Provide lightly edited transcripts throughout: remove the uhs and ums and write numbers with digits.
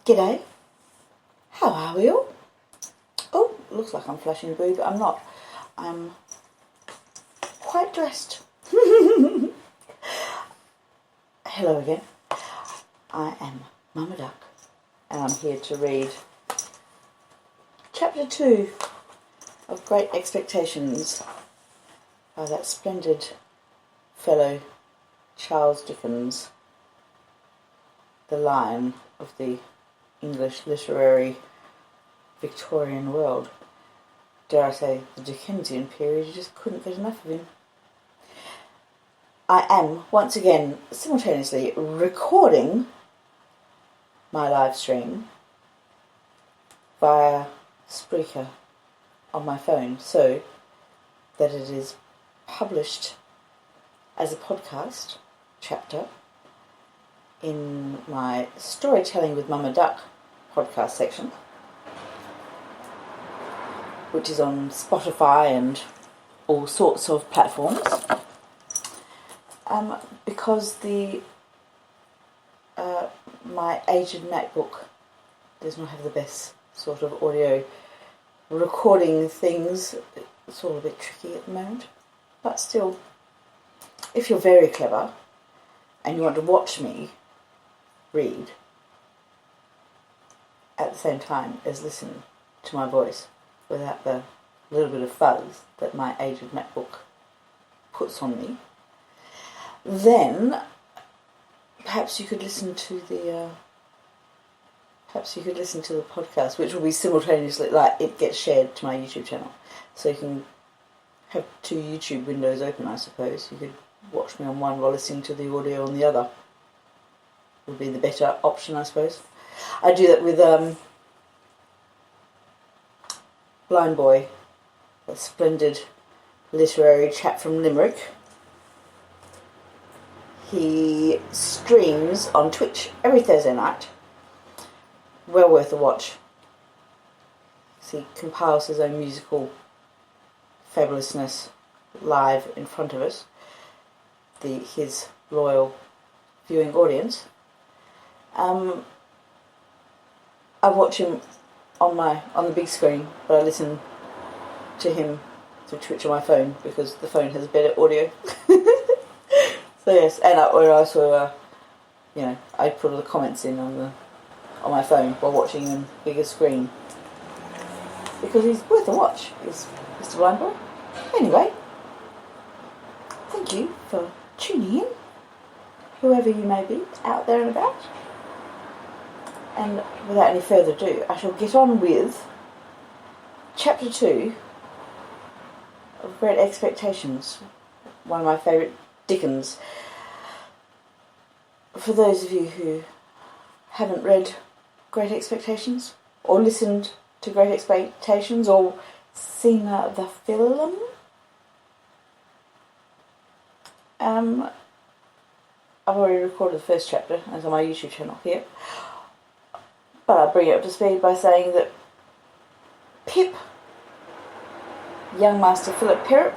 G'day. How are we all? Oh, looks like I'm flashing the boob, but I'm not. I'm quite dressed. Hello again. I am Mama Duck, and I'm here to read Chapter 2 of Great Expectations by that splendid fellow Charles Dickens, the lion of the English literary Victorian world. Dare I say, the Dickensian period, you just couldn't get enough of him. I am, once again, simultaneously recording my live stream via Spreaker on my phone, so that it is published as a podcast chapter in my Storytelling with Mama Duck podcast section, which is on Spotify and all sorts of platforms, because my aged MacBook does not have the best sort of audio recording things. It's all a bit tricky at the moment, but still, if you're very clever and you want to watch me read at the same time as listen to my voice without the little bit of fuzz that my aged MacBook puts on me, then perhaps you could listen to the podcast, which will be simultaneously, like, it gets shared to my YouTube channel, so you can have two YouTube windows open. I suppose you could watch me on one while listening to the audio on the other. Would be the better option, I suppose. I do that with Blind Boy, a splendid literary chap from Limerick. He streams on Twitch every Thursday night. Well worth a watch. So he compiles his own musical fabulousness live in front of us, his loyal viewing audience. I watch him on the big screen, but I listen to him through Twitch on my phone because the phone has better audio. So yes, and I also, I put all the comments in on my phone while watching him bigger screen because he's worth a watch. Is Mr. Blind Boy. Anyway, thank you for tuning in, whoever you may be out there and about. And without any further ado, I shall get on with Chapter 2 of Great Expectations, one of my favourite Dickens. For those of you who haven't read Great Expectations, or listened to Great Expectations, or seen the film, I've already recorded the first chapter, and it's on my YouTube channel here. But I'll bring it up to speed by saying that Pip, young Master Philip Pirrip,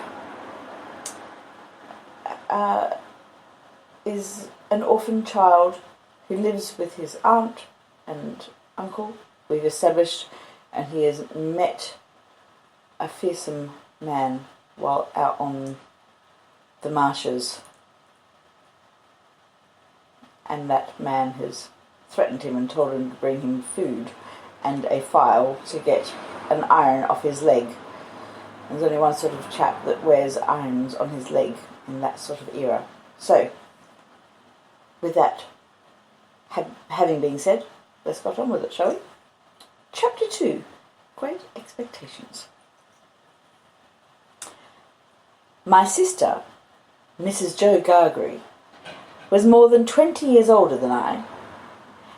is an orphan child who lives with his aunt and uncle, we've established, and he has met a fearsome man while out on the marshes, and that man has threatened him and told him to bring him food and a file to get an iron off his leg. There's only one sort of chap that wears irons on his leg in that sort of era. So, with that having been said, let's get on with it, shall we? Chapter 2, Great Expectations. My sister, Mrs. Jo Gargery, was more than 20 years older than I,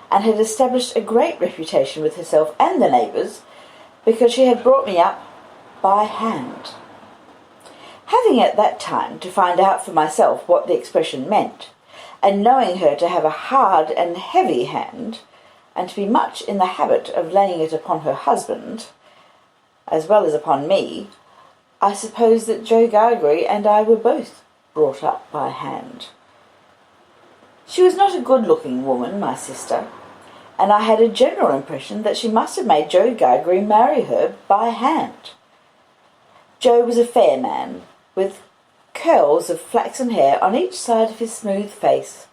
and had established a great reputation with herself and the neighbours because she had brought me up by hand. Having at that time to find out for myself what the expression meant, and knowing her to have a hard and heavy hand, and to be much in the habit of laying it upon her husband, as well as upon me, I suppose that Jo Gargery and I were both brought up by hand. She was not a good-looking woman, my sister, and I had a general impression that she must have made Joe Gargery marry her by hand. Joe was a fair man, with curls of flaxen hair on each side of his smooth face,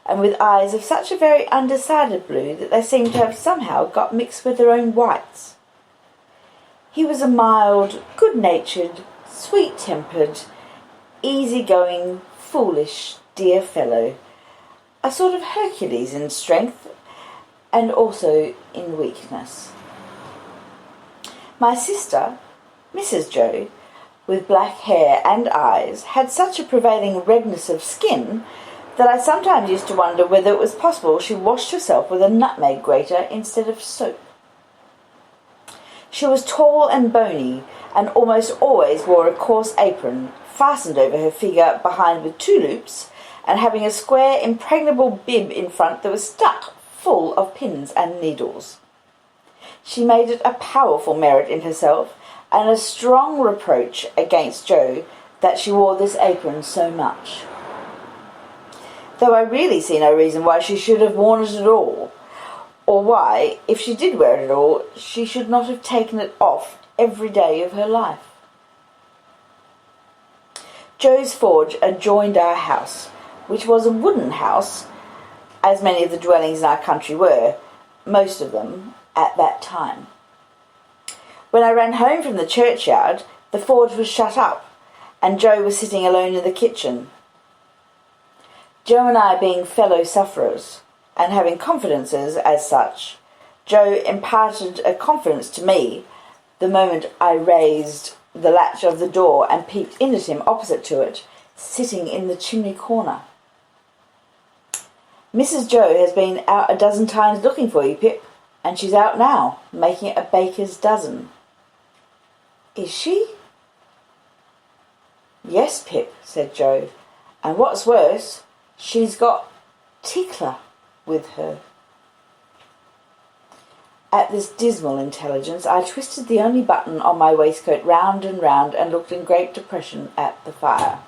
and with eyes of such a very undecided blue that they seemed to have somehow got mixed with their own whites. He was a mild, good-natured, sweet-tempered, easy-going, foolish, dear fellow, a sort of Hercules in strength and also in weakness. My sister, Mrs. Joe, with black hair and eyes, had such a prevailing redness of skin that I sometimes used to wonder whether it was possible she washed herself with a nutmeg grater instead of soap. She was tall and bony, and almost always wore a coarse apron, fastened over her figure behind with 2 loops, and having a square, impregnable bib in front that was stuck full of pins and needles. She made it a powerful merit in herself, and a strong reproach against Joe, that she wore this apron so much. Though I really see no reason why she should have worn it at all, or why, if she did wear it at all, she should not have taken it off every day of her life. Joe's forge adjoined our house, which was a wooden house, as many of the dwellings in our country were, most of them, at that time. When I ran home from the churchyard, the forge was shut up, and Joe was sitting alone in the kitchen. Joe and I being fellow sufferers, and having confidences as such, Joe imparted a confidence to me the moment I raised the latch of the door and peeped in at him opposite to it, sitting in the chimney corner. "Mrs. Joe has been out a dozen times looking for you, Pip, and she's out now, making it a baker's dozen." "Is she?" "Yes, Pip," said Joe, "and what's worse, she's got Tickler with her." At this dismal intelligence, I twisted the only button on my waistcoat round and round and looked in great depression at the fire.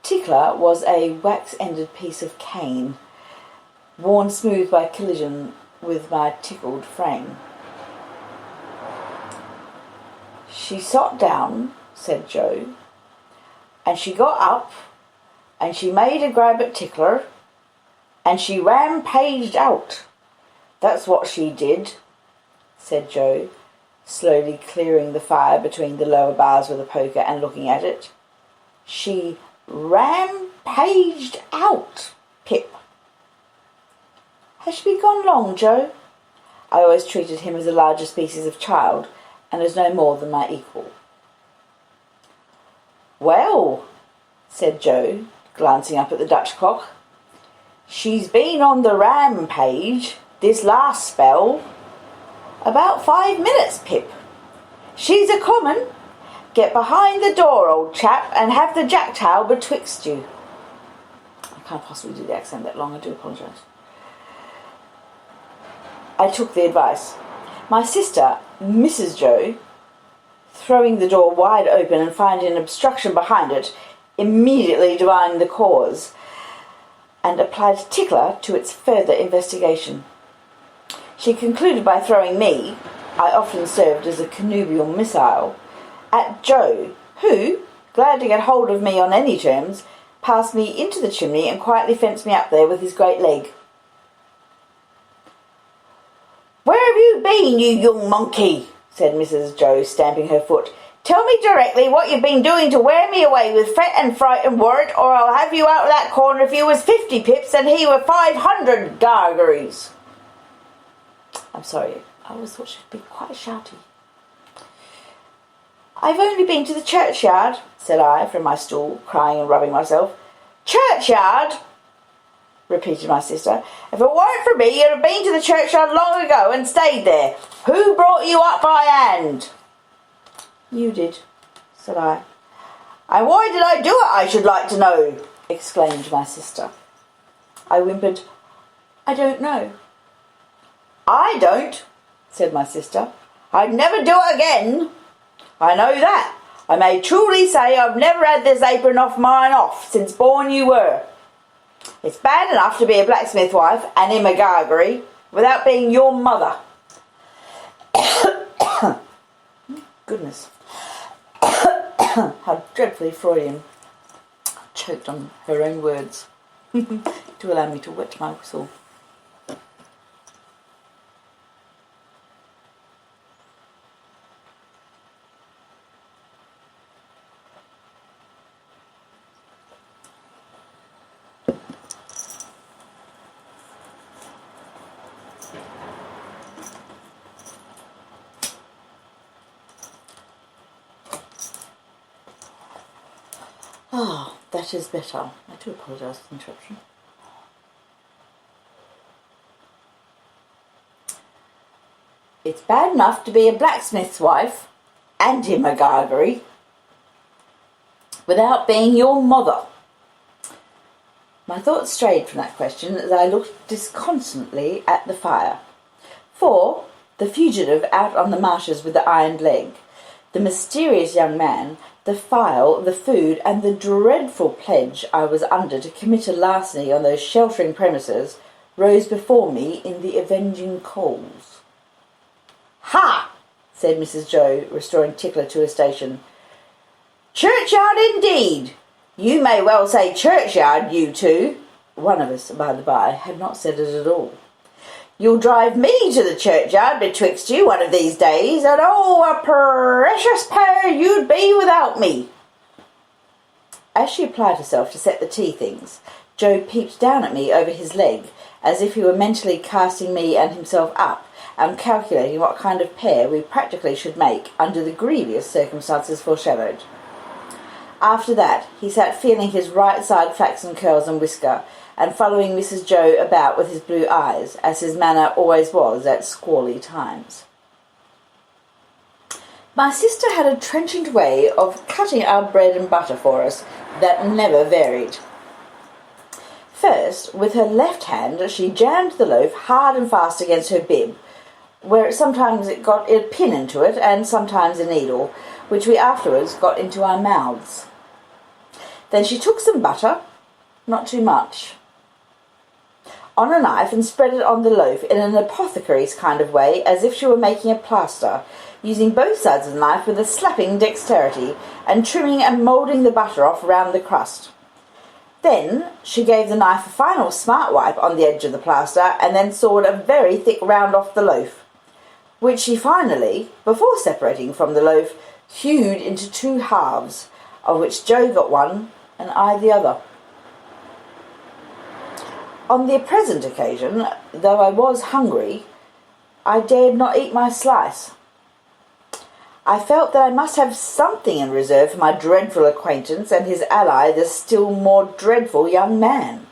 Tickler was a wax-ended piece of cane, worn smooth by collision with my tickled frame. "She sat down," said Joe, "and she got up, and she made a grab at Tickler, and she rampaged out. That's what she did," said Joe, slowly clearing the fire between the lower bars with a poker and looking at it. "She rampaged out, Pip." "Has she been gone long, Joe?" I always treated him as a larger species of child, and as no more than my equal. "Well," said Joe, glancing up at the Dutch clock, "she's been on the rampage this last spell about 5 minutes, Pip. She's a common. Get behind the door, old chap, and have the jack-towel betwixt you." I can't possibly do the accent that long, I do apologise. I took the advice. My sister, Mrs. Joe, throwing the door wide open and finding an obstruction behind it, immediately divined the cause, and applied Tickler to its further investigation. She concluded by throwing me, I often served as a connubial missile, at Joe, who, glad to get hold of me on any terms, passed me into the chimney and quietly fenced me up there with his great leg. "Where have you been, you young monkey?" said Mrs. Joe, stamping her foot. "Tell me directly what you've been doing to wear me away with fret and fright and worrit, or I'll have you out of that corner if you was 50 pips and he were 500 gargeries." I'm sorry, I always thought she'd be quite shouty. "I've only been to the churchyard," said I from my stool, crying and rubbing myself. "Churchyard?" repeated my sister. "If it weren't for me, you'd have been to the churchyard long ago and stayed there. Who brought you up by hand?" "You did," said I. "And why did I do it, I should like to know?" exclaimed my sister. I whimpered, "I don't know." "I don't," said my sister. "I'd never do it again. I know that. I may truly say I've never had this apron off mine since born you were. It's bad enough to be a blacksmith wife and him a gargery, without being your mother. Goodness. How dreadfully Freudian. Choked on her own words to allow me to wet my whistle. Ah, that is better. I do apologise for the interruption. It's bad enough to be a blacksmith's wife and him a gargery without being your mother. My thoughts strayed from that question as I looked disconsolately at the fire. For the fugitive out on the marshes with the iron leg, the mysterious young man, the file, the food, and the dreadful pledge I was under to commit a larceny on those sheltering premises rose before me in the avenging coals. "Ha!" said Mrs. Joe, restoring Tickler to her station. "Churchyard indeed! You may well say churchyard, you two." One of us, by the by, had not said it at all. "You'll drive me to the churchyard betwixt you one of these days, and oh, a precious pair you'd be without me." As she applied herself to set the tea things, Joe peeped down at me over his leg, as if he were mentally casting me and himself up, and calculating what kind of pair we practically should make under the grievous circumstances foreshadowed. After that, he sat feeling his right side flaxen curls and whisker, and following Mrs. Joe about with his blue eyes, as his manner always was at squally times. My sister had a trenchant way of cutting our bread and butter for us that never varied. First, with her left hand, she jammed the loaf hard and fast against her bib, where sometimes it got a pin into it, and sometimes a needle, which we afterwards got into our mouths. Then she took some butter, not too much, on a knife and spread it on the loaf in an apothecary's kind of way, as if she were making a plaster, using both sides of the knife with a slapping dexterity, and trimming and moulding the butter off round the crust. Then she gave the knife a final smart wipe on the edge of the plaster, and then sawed a very thick round off the loaf, which she finally, before separating from the loaf, hewed into two halves, of which Joe got one and I the other. On the present occasion, though I was hungry, I dared not eat my slice. I felt that I must have something in reserve for my dreadful acquaintance and his ally, the still more dreadful young man.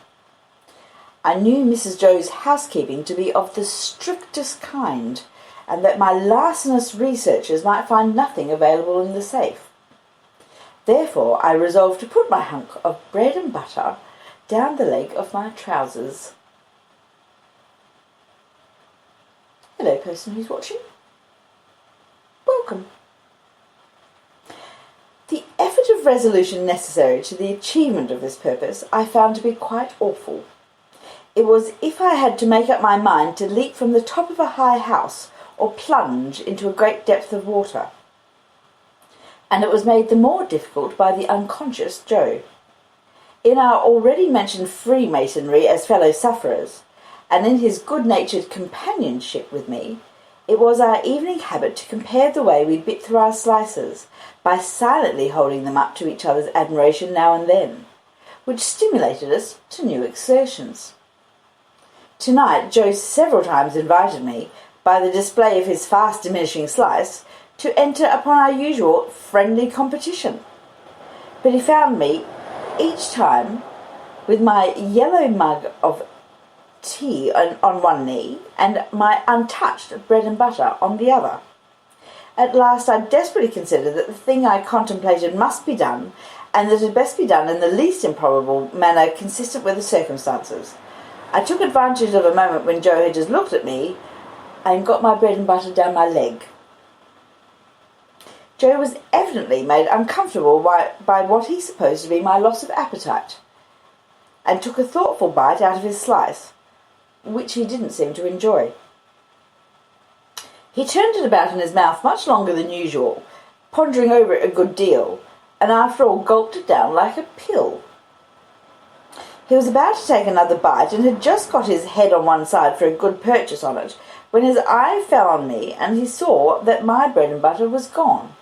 I knew Mrs. Joe's housekeeping to be of the strictest kind, and that my larcenous researches might find nothing available in the safe. Therefore I resolved to put my hunk of bread and butter down the leg of my trousers. Hello, person who's watching. Welcome. The effort of resolution necessary to the achievement of this purpose I found to be quite awful. It was if I had to make up my mind to leap from the top of a high house or plunge into a great depth of water. And it was made the more difficult by the unconscious Joe. In our already mentioned Freemasonry as fellow sufferers, and in his good-natured companionship with me, it was our evening habit to compare the way we bit through our slices by silently holding them up to each other's admiration now and then, which stimulated us to new exertions. Tonight Joe several times invited me, by the display of his fast diminishing slice, to enter upon our usual friendly competition. But he found me each time with my yellow mug of tea on one knee and my untouched bread and butter on the other. At last I desperately considered that the thing I contemplated must be done, and that it had best be done in the least improbable manner consistent with the circumstances. I took advantage of a moment when Joe had just looked at me and got my bread and butter down my leg. Joe was evidently made uncomfortable by what he supposed to be my loss of appetite, and took a thoughtful bite out of his slice. which he didn't seem to enjoy. He turned it about in his mouth much longer than usual, pondering over it a good deal, and after all gulped it down like a pill. He was about to take another bite, and had just got his head on one side for a good purchase on it, when his eye fell on me, and he saw that my bread and butter was gone.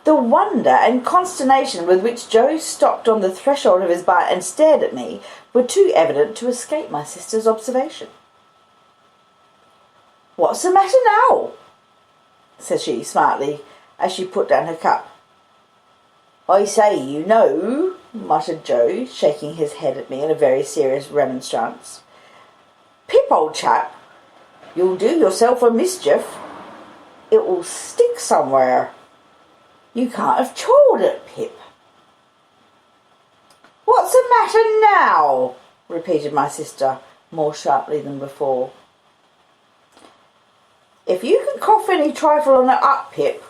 The wonder and consternation with which Joe stopped on the threshold of his bite and stared at me were too evident to escape my sister's observation. "What's the matter now?" said she smartly, as she put down her cup. "I say, you know," muttered Joe, shaking his head at me in a very serious remonstrance. "Pip, old chap, you'll do yourself a mischief. It will stick somewhere. You can't have chawed it, Pip." "What's the matter now?" repeated my sister, more sharply than before. "If you can cough any trifle on it up, Pip,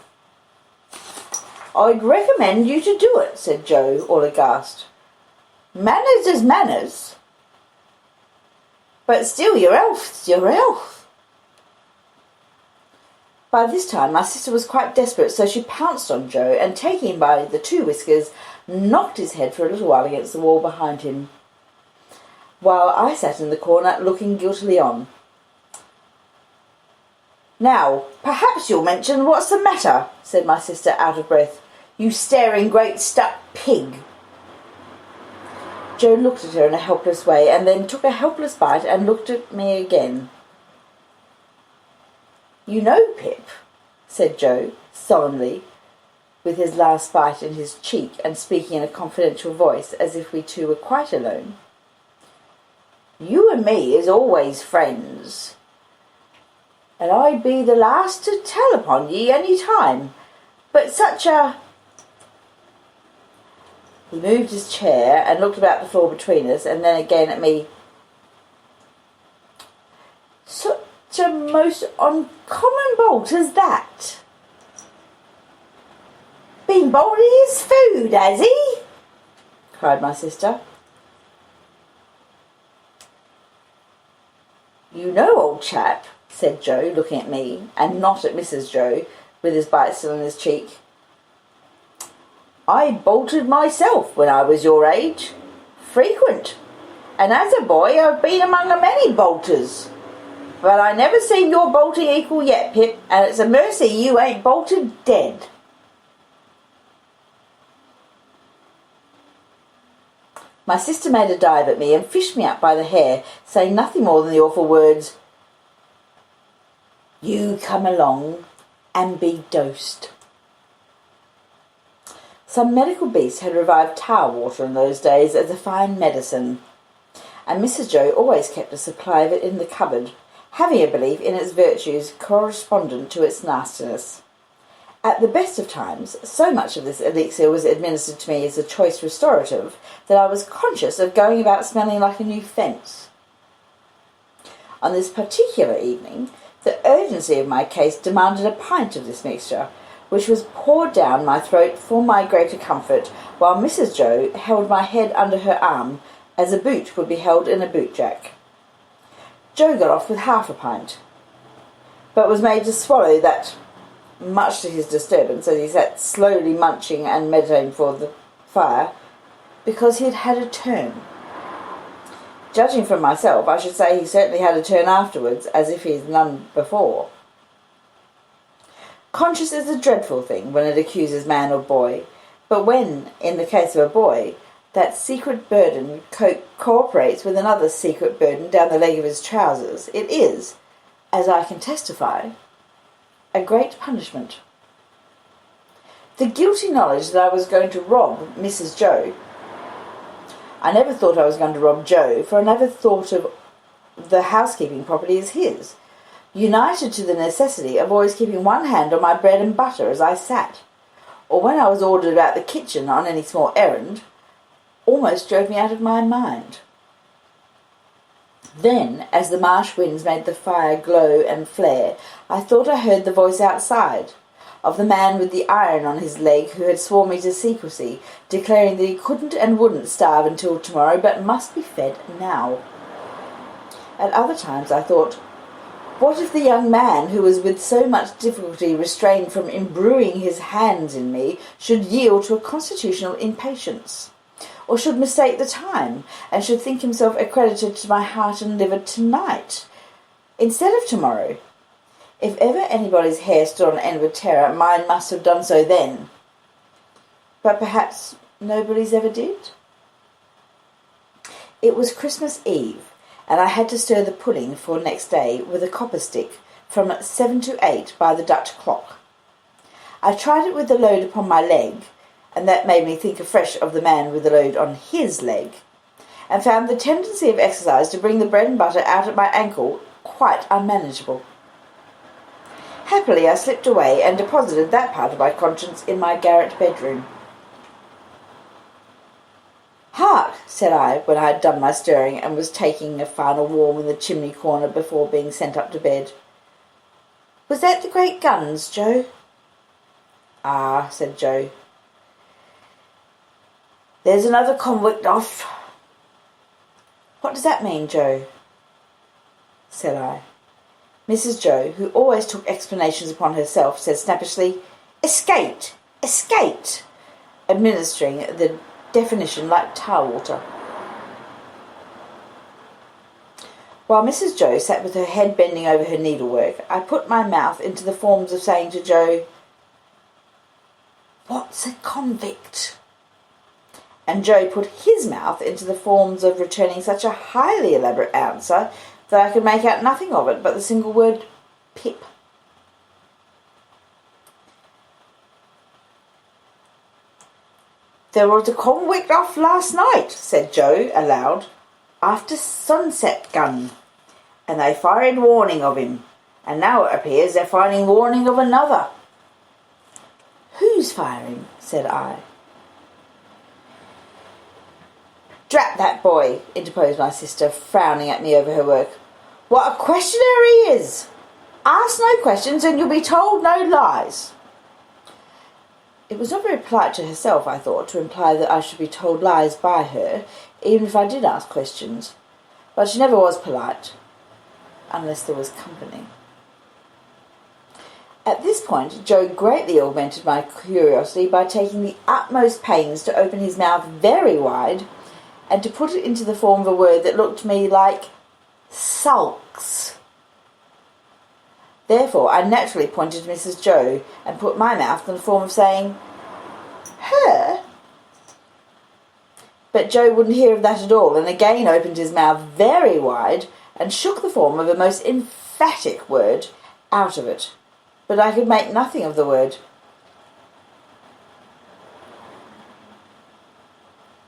I'd recommend you to do it," said Joe, all aghast. "Manners is manners. But still, your health's your health." By this time my sister was quite desperate, so she pounced on Joe, and taking him by the two whiskers, knocked his head for a little while against the wall behind him, while I sat in the corner looking guiltily on. "Now, perhaps you'll mention what's the matter," said my sister, out of breath. "You staring great stuck pig." Joe looked at her in a helpless way, and then took a helpless bite and looked at me again. "You know, Pip," said Joe, solemnly, with his last bite in his cheek, and speaking in a confidential voice, as if we two were quite alone, "you and me is always friends, and I'd be the last to tell upon ye any time, but such a—" He moved his chair and looked about the floor between us, and then again at me. "Such a most uncommon bolt as that. Been bolting his food, has he?" cried my sister. "You know, old chap," said Joe, looking at me, and not at Mrs. Joe, with his bite still in his cheek, "I bolted myself when I was your age. Frequent. And as a boy I've been among a many bolters. But I never seen your bolting equal yet, Pip, and it's a mercy you ain't bolted dead." My sister made a dive at me and fished me up by the hair, saying nothing more than the awful words, "You come along and be dosed." Some medical beast had revived tar water in those days as a fine medicine, and Mrs. Joe always kept a supply of it in the cupboard, having a belief in its virtues correspondent to its nastiness. At the best of times, so much of this elixir was administered to me as a choice restorative that I was conscious of going about smelling like a new fence. On this particular evening, the urgency of my case demanded a pint of this mixture, which was poured down my throat for my greater comfort, while Mrs. Joe held my head under her arm, as a boot would be held in a boot-jack. Joe got off with half a pint, but was made to swallow that, much to his disturbance, as he sat slowly munching and meditating before the fire, because he had had a turn. Judging from myself, I should say he certainly had a turn afterwards, as if he had none before. Conscience is a dreadful thing when it accuses man or boy, but when, in the case of a boy, that secret burden cooperates with another secret burden down the leg of his trousers, it is, as I can testify, a great punishment. The guilty knowledge that I was going to rob Mrs. Joe— I never thought I was going to rob Joe, for I never thought of the housekeeping property as his— united to the necessity of always keeping one hand on my bread and butter as I sat, or when I was ordered about the kitchen on any small errand, almost drove me out of my mind. Then, as the marsh winds made the fire glow and flare, I thought I heard the voice outside, of the man with the iron on his leg who had sworn me to secrecy, declaring that he couldn't and wouldn't starve until tomorrow, but must be fed now. At other times I thought, what if the young man who was with so much difficulty restrained from imbruing his hands in me should yield to a constitutional impatience, or should mistake the time, and should think himself accredited to my heart and liver tonight, instead of tomorrow? If ever anybody's hair stood on end with terror, mine must have done so then. But perhaps nobody's ever did? It was Christmas Eve, and I had to stir the pudding for next day with a copper stick from 7 to 8 by the Dutch clock. I tried it with the load upon my leg, and that made me think afresh of the man with the load on his leg, and found the tendency of exercise to bring the bread and butter out at my ankle quite unmanageable. Happily I slipped away and deposited that part of my conscience in my garret bedroom. "Hark," said I, when I had done my stirring and was taking a final warm in the chimney corner before being sent up to bed. "Was that the great guns, Joe?" "Ah," said Joe. "There's another convict off." "What does that mean, Joe?" said I. Mrs. Joe, who always took explanations upon herself, said snappishly, "Escaped! Escaped!" administering the definition like tar water. While Mrs. Joe sat with her head bending over her needlework, I put my mouth into the forms of saying to Joe, "What's a convict?" And Joe put his mouth into the forms of returning such a highly elaborate answer that I could make out nothing of it but the single word pip. "There was a convict off last night," said Joe aloud, "after sunset gun, and they fired warning of him, and now it appears they're firing warning of another." "Who's firing?" said I. "Drat that boy," interposed my sister, frowning at me over her work. "What a questioner he is! Ask no questions and you'll be told no lies." It was not very polite to herself, I thought, to imply that I should be told lies by her, even if I did ask questions. But she never was polite, unless there was company. At this point, Joe greatly augmented my curiosity by taking the utmost pains to open his mouth very wide and to put it into the form of a word that looked to me like sulks. Therefore, I naturally pointed to Mrs. Joe and put my mouth in the form of saying, "Her?" But Joe wouldn't hear of that at all, and again opened his mouth very wide and shook the form of a most emphatic word out of it. But I could make nothing of the word.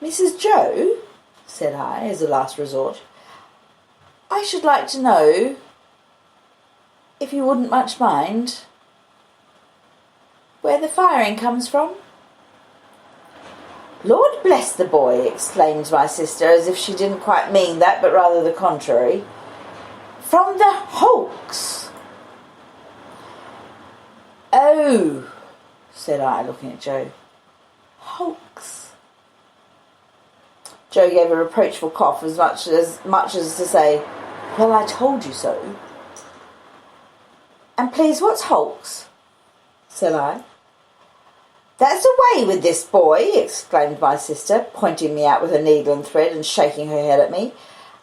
"Mrs. Joe," said I, as a last resort, "I should like to know, if you wouldn't much mind, where the firing comes from." "Lord bless the boy," exclaimed my sister, as if she didn't quite mean that, but rather the contrary. "From the hulks." "Oh," said I, looking at Joe. "Hulks." Joe gave a reproachful cough, as much as to say, "Well, I told you so." "And please, what's hulks?" said I. "That's the way with this boy," exclaimed my sister, pointing me out with her needle and thread and shaking her head at me.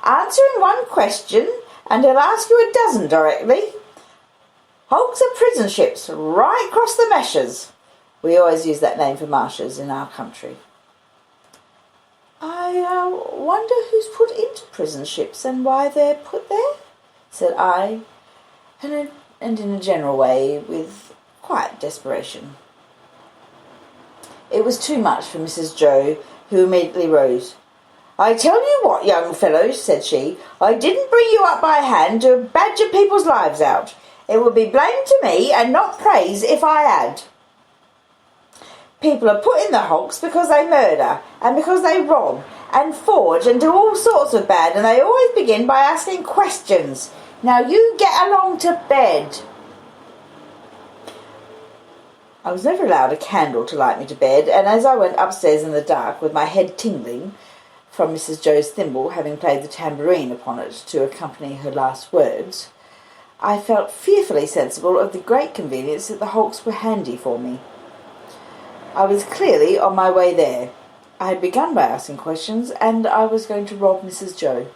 "Answer him one question, and he'll ask you a dozen directly. Hulks are prison ships, right across the meshes." We always use that name for marshes in our country. "I wonder who's put into prison ships and why they're put there," said I, and in a general way, with quiet desperation. It was too much for Mrs. Joe, who immediately rose. "I tell you what, young fellow," said she, "I didn't bring you up by hand to badger people's lives out. It would be blame to me and not praise if I had. People are put in the hulks because they murder, and because they rob, and forge, and do all sorts of bad, and they always begin by asking questions. Now you get along to bed." I was never allowed a candle to light me to bed, and as I went upstairs in the dark with my head tingling, from Mrs. Joe's thimble, having played the tambourine upon it to accompany her last words, I felt fearfully sensible of the great convenience that the hulks were handy for me. I was clearly on my way there. I had begun by asking questions, and I was going to rob Mrs. Joe.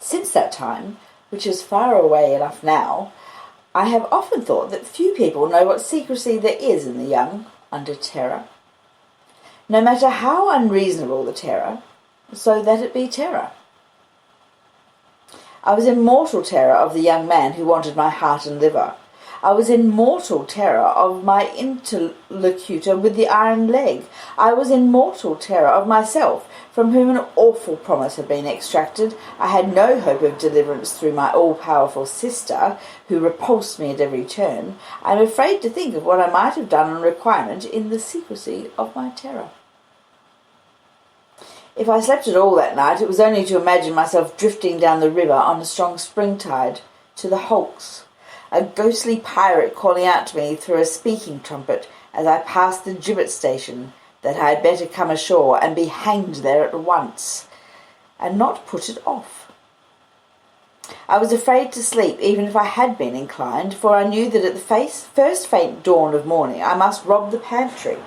Since that time, which is far away enough now, I have often thought that few people know what secrecy there is in the young under terror. No matter how unreasonable the terror, so that it be terror. I was in mortal terror of the young man who wanted my heart and liver. I was in mortal terror of my interlocutor with the iron leg. I was in mortal terror of myself, from whom an awful promise had been extracted. I had no hope of deliverance through my all-powerful sister, who repulsed me at every turn. I am afraid to think of what I might have done on requirement in the secrecy of my terror. If I slept at all that night, it was only to imagine myself drifting down the river on a strong spring tide to the hulks, a ghostly pirate calling out to me through a speaking trumpet as I passed the gibbet station that I had better come ashore and be hanged there at once, and not put it off. I was afraid to sleep, even if I had been inclined, for I knew that at the first faint dawn of morning I must rob the pantry.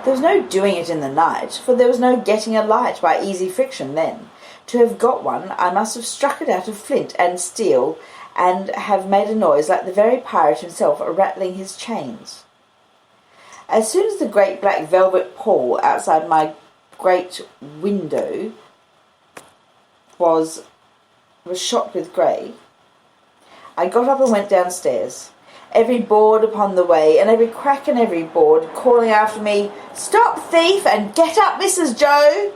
There was no doing it in the night, for there was no getting a light by easy friction then. To have got one, I must have struck it out of flint and steel, and have made a noise like the very pirate himself rattling his chains. As soon as the great black velvet pall outside my great window was shot with grey, I got up and went downstairs, every board upon the way, and every crack in every board calling after me, "Stop, thief, and get up, Mrs. Joe!"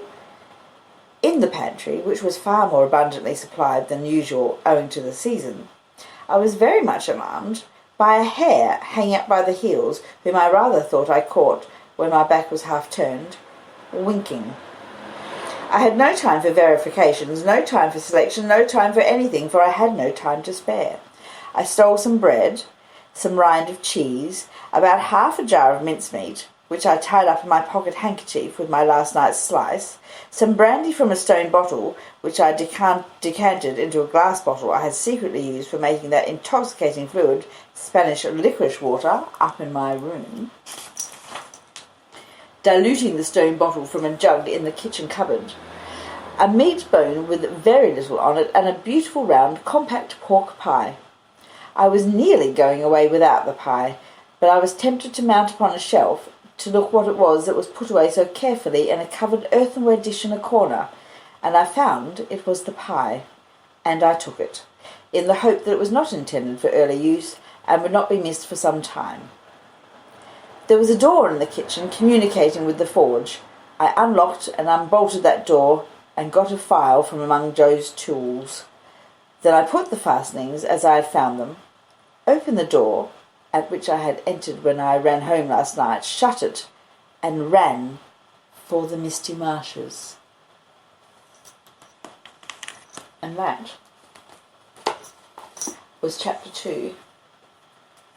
In the pantry, which was far more abundantly supplied than usual owing to the season, I was very much alarmed by a hare hanging up by the heels, whom I rather thought I caught when my back was half turned, winking. I had no time for verifications, no time for selection, no time for anything, for I had no time to spare. I stole some bread, some rind of cheese, about half a jar of mincemeat, which I tied up in my pocket handkerchief with my last night's slice, some brandy from a stone bottle, which I decanted into a glass bottle I had secretly used for making that intoxicating fluid, Spanish licorice water, up in my room, diluting the stone bottle from a jug in the kitchen cupboard, a meat bone with very little on it, and a beautiful round, compact pork pie. I was nearly going away without the pie, but I was tempted to mount upon a shelf to look what it was that was put away so carefully in a covered earthenware dish in a corner, and I found it was the pie, and I took it, in the hope that it was not intended for early use, and would not be missed for some time. There was a door in the kitchen communicating with the forge. I unlocked and unbolted that door, and got a file from among Joe's tools. Then I put the fastenings as I had found them, opened the door, at which I had entered when I ran home last night, shut it, and ran for the misty marshes. And that was chapter 2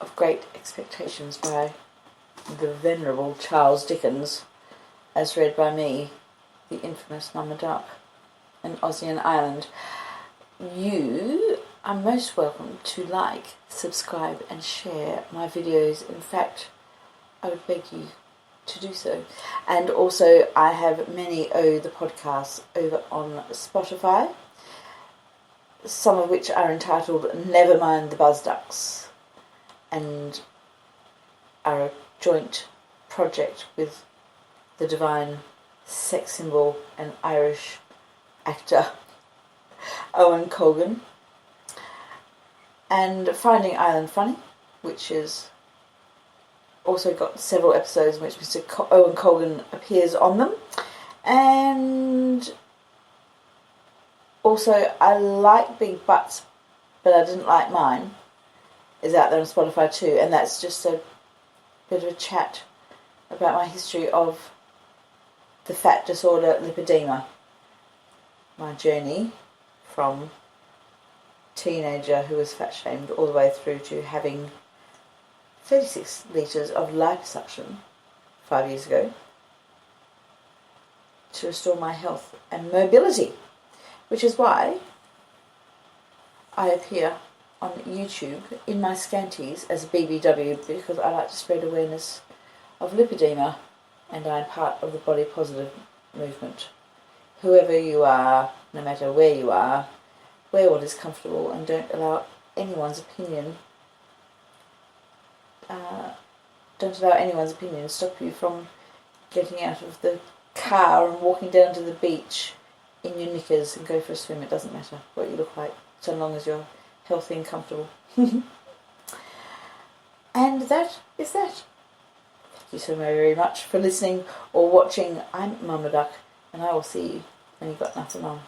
of Great Expectations by the venerable Charles Dickens, as read by me, the infamous Mama Duck, in Ossian Island. You are most welcome to like, subscribe and share my videos. In fact, I would beg you to do so. And also I have many the podcasts over on Spotify, some of which are entitled Never Mind the Buzz Ducks, and are a joint project with the divine sex symbol and Irish actor Owen Colgan, and Finding Ireland Funny, which is also got several episodes in which Mr. Owen Colgan appears on them. And also I Like Big Butts But I Didn't Like Mine is out there on Spotify too, and that's just a bit of a chat about my history of the fat disorder lipedema, my journey from teenager who was fat shamed all the way through to having 36 litres of liposuction 5 years ago, to restore my health and mobility, which is why I appear on YouTube in my scanties as a BBW, because I like to spread awareness of lipedema, and I'm part of the body positive movement. Whoever you are, no matter where you are, wear what is comfortable and don't allow anyone's opinion stop you from getting out of the car and walking down to the beach in your knickers and go for a swim. It doesn't matter what you look like, so long as you're healthy and comfortable. And that is that. Thank you so very much for listening or watching. I'm Mama Duck, and I will see you when you've got nothing on.